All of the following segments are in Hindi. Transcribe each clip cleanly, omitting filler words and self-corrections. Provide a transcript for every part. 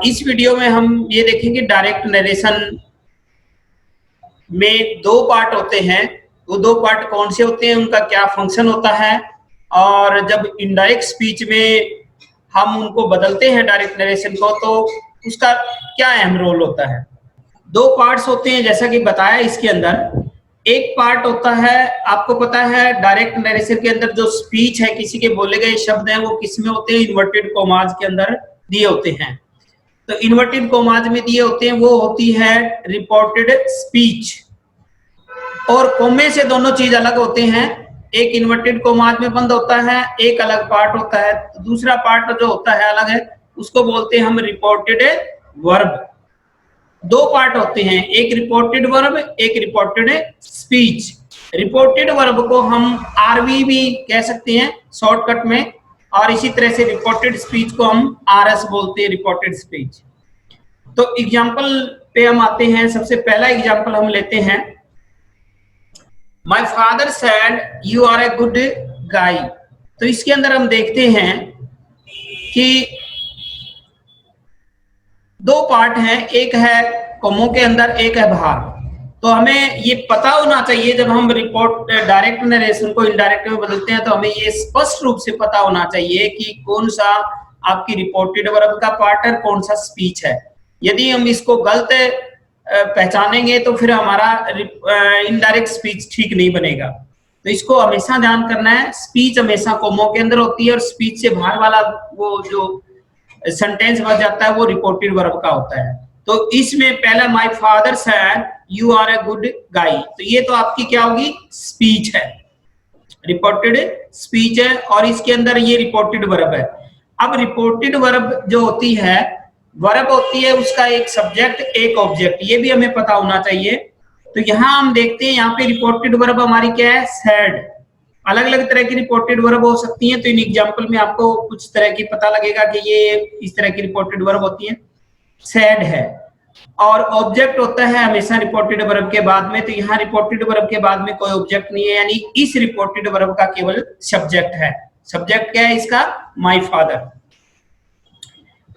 इस वीडियो में हम ये देखेंगे डायरेक्ट नरेशन में दो पार्ट होते हैं। वो दो पार्ट कौन से होते हैं, उनका क्या फंक्शन होता है, और जब इनडायरेक्ट स्पीच में हम उनको बदलते हैं डायरेक्ट नरेशन को तो उसका क्या अहम रोल होता है। दो पार्ट्स होते हैं जैसा कि बताया इसके अंदर। एक पार्ट होता है, आपको पता है डायरेक्ट नरेशन के अंदर जो स्पीच है, किसी के बोले गए शब्द हैं, वो किस में होते हैं, इन्वर्टेड कॉमाज के अंदर दिए होते हैं। तो इन्वर्टेड कॉमाज में दिए होते हैं, वो होती है रिपोर्टेड स्पीच। और कोमे से दोनों चीज अलग होते हैं। एक इन्वर्टेड कॉमाज में बंद होता है, एक अलग पार्ट होता है। दूसरा पार्ट जो होता है अलग है, उसको बोलते हैं हम रिपोर्टेड वर्ब। दो पार्ट होते हैं, एक रिपोर्टेड वर्ब, एक रिपोर्टेड स्पीच। रिपोर्टेड वर्ब को हम आरवी भी कह सकते हैं शॉर्टकट में, और इसी तरह से रिपोर्टेड स्पीच को हम आरएस बोलते हैं, रिपोर्टेड स्पीच। तो एग्जांपल पे हम आते हैं। सबसे पहला एग्जांपल हम लेते हैं, my father said you are a good guy. तो इसके अंदर हम देखते हैं कि दो पार्ट हैं, एक है कोमों के अंदर, एक है बाहर। तो हमें ये पता होना चाहिए, जब हम रिपोर्ट डायरेक्ट नरेशन को इनडायरेक्ट में बदलते हैं तो हमें ये स्पष्ट रूप से पता होना चाहिए कि कौन सा आपकी रिपोर्टेड वर्ब का पार्ट है, कौन सा स्पीच है। यदि हम इसको गलत पहचानेंगे तो फिर हमारा इनडायरेक्ट स्पीच ठीक नहीं बनेगा। तो इसको हमेशा ध्यान करना है, स्पीच हमेशा कोमों के अंदर होती है, और स्पीच से बाहर वाला वो जो सेंटेंस बच जाता है वो रिपोर्टेड वर्ब का होता है। तो इसमें पहला my father said you are a good guy, तो ये तो आपकी क्या होगी, स्पीच है, रिपोर्टेड स्पीच है, और इसके अंदर ये रिपोर्टेड वर्ब है। अब रिपोर्टेड वर्ब जो होती है, वर्ब होती है उसका एक सब्जेक्ट एक ऑब्जेक्ट, ये भी हमें पता होना चाहिए। तो यहाँ हम देखते हैं, यहाँ पे रिपोर्टेड वर्ब हमारी क्या है, सैड। अलग अलग तरह की रिपोर्टेड वर्ब हो सकती हैं, तो इन एग्जांपल में आपको कुछ तरह की पता लगेगा कि ये इस तरह की रिपोर्टेड वर्ब होती है। सैड है, और ऑब्जेक्ट होता है हमेशा रिपोर्टेड वर्ब के बाद में। तो यहाँ रिपोर्टेड वर्ब के बाद में कोई ऑब्जेक्ट नहीं है, यानी इस रिपोर्टेड वर्ब का केवल सब्जेक्ट है। सब्जेक्ट क्या है इसका, माय फादर।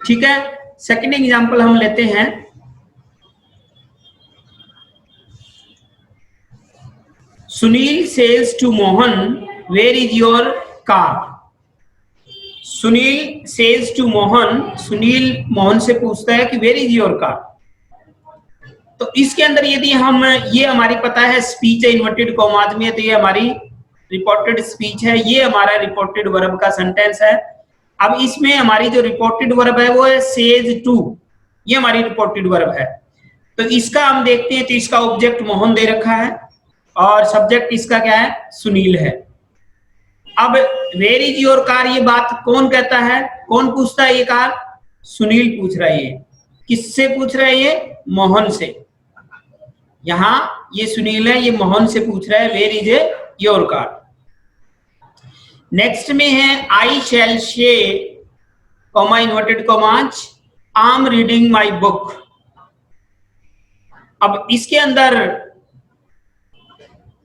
ठीक है, सेकंड एग्जांपल हम लेते हैं, Sunil sells to Mohan where is your car. Sunil sells to Mohan, Sunil Mohan से पूछता है कि वेयर इज योर कार। तो इसके अंदर यदि हम, ये हमारी पता है स्पीच है, इन्वर्टेड कॉमाज में, तो ये हमारी रिपोर्टेड स्पीच है, ये हमारा रिपोर्टेड वर्ब का सेंटेंस है। अब इसमें हमारी जो रिपोर्टेड वर्ब है वो है सेज टू, ये हमारी रिपोर्टेड वर्ब है। तो इसका हम देखते हैं, तो इसका ऑब्जेक्ट मोहन दे रखा है और सब्जेक्ट इसका क्या है, सुनील है। अब वेयर इज योर कार, ये बात कौन कहता है, कौन पूछता है ये कार, सुनील पूछ रहा है। ये किससे पूछ रहा है, ये मोहन से। यहां ये सुनील है, ये मोहन से पूछ रहा है where is your car. Next में है I shall say comma inverted commas I am reading my book. अब इसके अंदर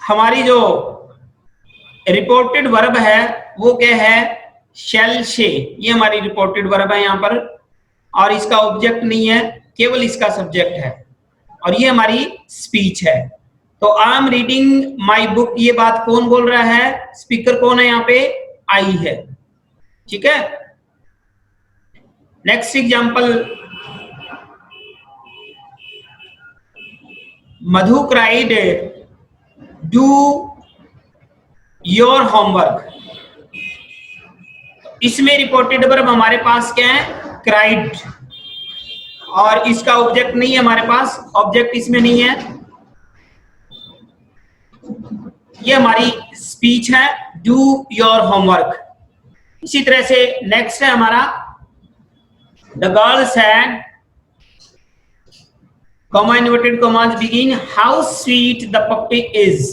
हमारी जो रिपोर्टेड वर्ब है वो क्या है, शैल से, ये हमारी रिपोर्टेड वर्ब है यहाँ पर, और इसका ऑब्जेक्ट नहीं है, केवल इसका सब्जेक्ट है, और ये हमारी स्पीच है। तो आई एम रीडिंग माई बुक, ये बात कौन बोल रहा है, स्पीकर कौन है यहाँ पे, आई है। ठीक है, next example, Madhu cried do your homework. इसमें रिपोर्टेड वर्ब हमारे पास क्या है, क्राइड, और इसका ऑब्जेक्ट नहीं है हमारे पास, ऑब्जेक्ट इसमें नहीं है, ये हमारी स्पीच है, डू योर होमवर्क। इसी तरह से नेक्स्ट है हमारा, the girl said comma inverted commas begin how sweet the puppy is.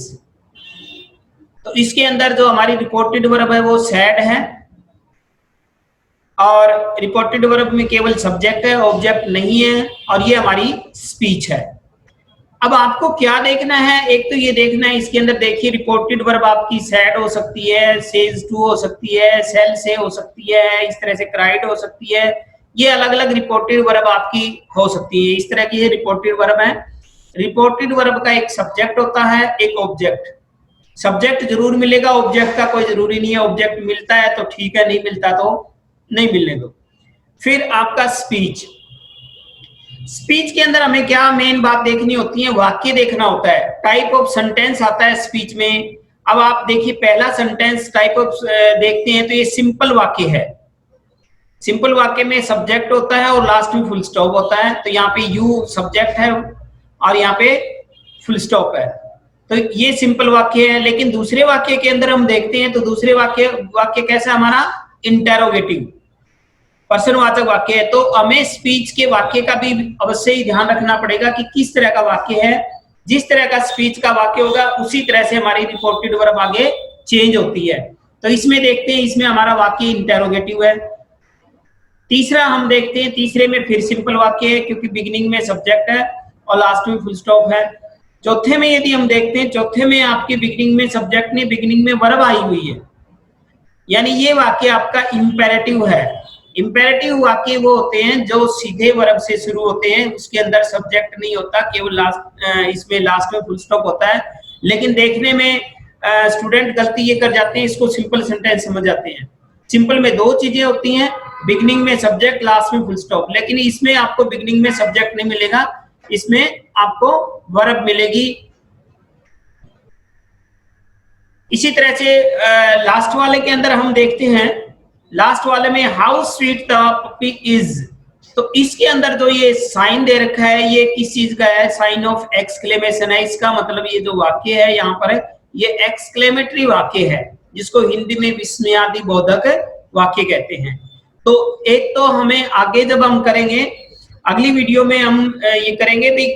तो इसके अंदर जो हमारी रिपोर्टेड वर्ब है वो सैड है, और रिपोर्टेड वर्ब में केवल सब्जेक्ट है, ऑब्जेक्ट नहीं है, और ये हमारी स्पीच है। अब आपको क्या देखना है, एक तो ये देखना है, इसके अंदर देखिए रिपोर्टेड वर्ब आपकी सैड हो सकती है, सेज टू हो सकती है, सेल से हो सकती है, इस तरह से क्राइड हो सकती है, ये अलग अलग रिपोर्टेड वर्ब आपकी हो सकती है। इस तरह की ये रिपोर्टेड वर्ब है। रिपोर्टेड वर्ब का एक सब्जेक्ट होता है, एक ऑब्जेक्ट। सब्जेक्ट जरूर मिलेगा, ऑब्जेक्ट का कोई जरूरी नहीं है। ऑब्जेक्ट मिलता है तो ठीक है, नहीं मिलता तो नहीं मिलने दो। फिर आपका स्पीच। स्पीच के अंदर हमें क्या मेन बात देखनी होती है, वाक्य देखना होता है। टाइप ऑफ सेंटेंस आता है स्पीच में। अब आप देखिए पहला सेंटेंस टाइप ऑफ देखते हैं तो ये सिंपल वाक्य है। सिंपल वाक्य में सब्जेक्ट होता है और लास्ट में फुल स्टॉप होता है। तो यहाँ पे यू सब्जेक्ट है और यहाँ पे फुल स्टॉप है, तो ये सिंपल वाक्य है। लेकिन दूसरे वाक्य के अंदर हम देखते हैं तो दूसरे वाक्य कैसा हमारा, इंटेरोगेटिव, प्रश्नवाचक वाक्य है। तो हमें स्पीच के वाक्य का भी अवश्य ही ध्यान रखना पड़ेगा कि किस तरह का वाक्य है। जिस तरह का स्पीच का वाक्य होगा उसी तरह से हमारी रिपोर्टेड वर्ब आगे चेंज होती है। तो इसमें देखते हैं, इसमें हमारा वाक्य इंटेरोगेटिव है। तीसरा हम देखते हैं, तीसरे में फिर सिंपल वाक्य है क्योंकि बिगिनिंग में सब्जेक्ट है और लास्ट में फुल स्टॉप है। चौथे में यदि हम देखते हैं, चौथे में आपके बिगिनिंग में सब्जेक्ट नहीं, बिगिनिंग में वर्ब आई हुई है, यानी ये वाक्य आपका इंपेरेटिव है। इंपेरेटिव वाक्य वो होते हैं जो सीधे वर्ब से शुरू होते हैं, उसके अंदर सब्जेक्ट नहीं होता, केवल इसमें लास्ट में फुल स्टॉप होता है। लेकिन देखने में स्टूडेंट गलती ये कर जाते हैं, इसको सिंपल सेंटेंस समझ जाते हैं। सिंपल में दो चीजें होती हैं, बिगिनिंग में सब्जेक्ट, लास्ट में फुल स्टॉप। लेकिन इसमें आपको बिगिनिंग में सब्जेक्ट नहीं मिलेगा, इसमें आपको वर्ब मिलेगी। इसी तरह से लास्ट वाले के अंदर हम देखते हैं, लास्ट वाले में how sweet the puppy is, तो इसके अंदर जो ये साइन दे रखा है ये किस चीज का है, साइन ऑफ एक्सक्लेमेशन है। इसका मतलब ये जो वाक्य है यहाँ पर ये एक्सक्लेमेटरी वाक्य है, जिसको हिंदी में विस्मयादि बोधक वाक्य कहते हैं। तो एक तो हमें आगे जब हम करेंगे, अगली वीडियो में हम ये करेंगे भी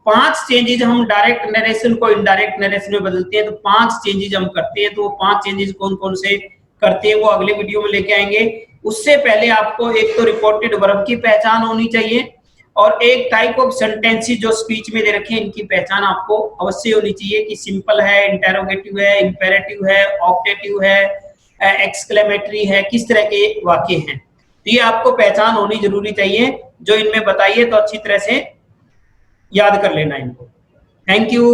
5 चेंजेस हम डायरेक्ट नरेशन को इनडायरेक्ट नरेशन में बदलते हैं। तो 5 चेंजेस हम करते हैं, तो वो 5 चेंजेस कौन कौन से करते हैं वो अगले वीडियो में लेके आएंगे। उससे पहले आपको एक तो रिपोर्टेड वर्ब की पहचान होनी चाहिए और एक टाइप ऑफ सेंटेंसेस जो स्पीच में दे रखे हैं इनकी पहचान आपको अवश्य होनी चाहिए कि सिंपल है, इंटेरोगेटिव है, इंपेरेटिव है, ऑप्टेटिव है, एक्सक्लेमेटरी है, किस तरह के वाक्य हैं। तो ये आपको पहचान होनी जरूरी चाहिए। जो इनमें बताइए तो अच्छी तरह से याद कर लेना इनको। Thank you.